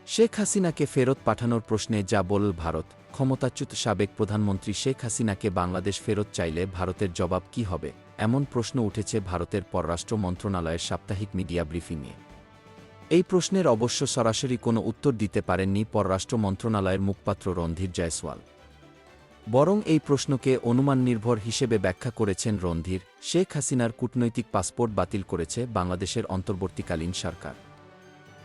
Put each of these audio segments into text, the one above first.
শেখ হাসিনাকে ফেরত পাঠানোর প্রশ্নে যা বলল ভারত, ক্ষমতাচ্যুত সাবেক প্রধানমন্ত্রী শেখ হাসিনাকে বাংলাদেশ ফেরত চাইলে ভারতের জবাব কী হবে, এমন প্রশ্ন উঠেছে ভারতের পররাষ্ট্র মন্ত্রণালয়ের সাপ্তাহিক মিডিয়া ব্রিফিংয়ে। এই প্রশ্নের অবশ্য সরাসরি কোনো উত্তর দিতে পারেননি পররাষ্ট্র মন্ত্রণালয়ের মুখপাত্র রণধীর জয়সওয়াল। বরং এই প্রশ্নকে অনুমান নির্ভর হিসেবে ব্যাখ্যা করেছেন রণধীর, শেখ হাসিনার কূটনৈতিক পাসপোর্ট বাতিল করেছে বাংলাদেশের অন্তর্বর্তীকালীন সরকার।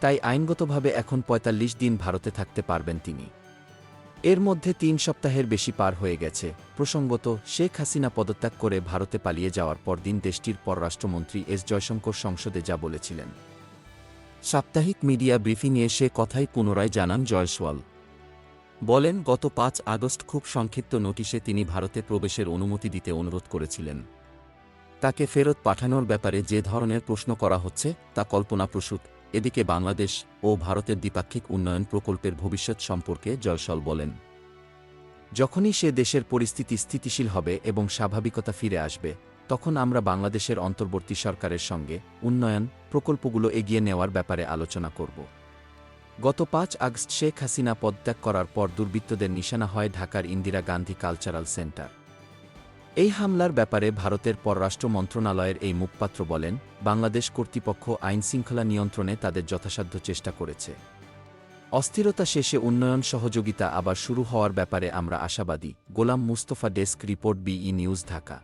তাই আইনগতভাবে এখন ৪৫ দিন ভারতে থাকতে পারবেন তিনি। এর মধ্যে ৩ সপ্তাহের বেশি পার হয়ে গেছে। প্রসঙ্গত, শেখ হাসিনা পদত্যাগ করে ভারতে পালিয়ে যাওয়ার পরদিন দেশটির পররাষ্ট্রমন্ত্রী এস জয়শঙ্কর সংসদে যা বলেছিলেন। সাপ্তাহিক মিডিয়া ব্রিফিংয়ে সে কথাই পুনরায় জানান জয়সওয়াল। বলেন, গত ৫ আগস্ট খুব সংক্ষিপ্ত নোটিশে তিনি ভারতে প্রবেশের অনুমতি দিতে অনুরোধ করেছিলেন। তাকে ফেরত পাঠানোর ব্যাপারে যে ধরনের প্রশ্ন করা হচ্ছে তা কল্পনাপ্রসূত। এদিকে বাংলাদেশ ও ভারতের দ্বিপাক্ষিক উন্নয়ন প্রকল্পের ভবিষ্যৎ সম্পর্কে জয়সওয়াল বলেন, যখনই সে দেশের পরিস্থিতি স্থিতিশীল হবে এবং স্বাভাবিকতা ফিরে আসবে, তখন আমরা বাংলাদেশের অন্তর্বর্তী সরকারের সঙ্গে উন্নয়ন প্রকল্পগুলো এগিয়ে নেওয়ার ব্যাপারে আলোচনা করব। গত ৫ আগস্ট শেখ হাসিনা পদত্যাগ করার পর দুর্বৃত্তদের নিশানা হয় ঢাকার ইন্দিরা গান্ধী কালচারাল সেন্টার। এই হামলার ব্যাপারে ভারতের পররাষ্ট্র মন্ত্রণালয়ের এই মুখপাত্র বলেন, বাংলাদেশ কর্তৃপক্ষ আইনশৃঙ্খলা নিয়ন্ত্রণে তাদের যথাসাধ্য চেষ্টা করেছে। অস্থিরতা শেষে উন্নয়ন সহযোগিতা আবার শুরু হওয়ার ব্যাপারে আমরা আশাবাদী। Golam Mustafa, desk report, BE news, Dhaka.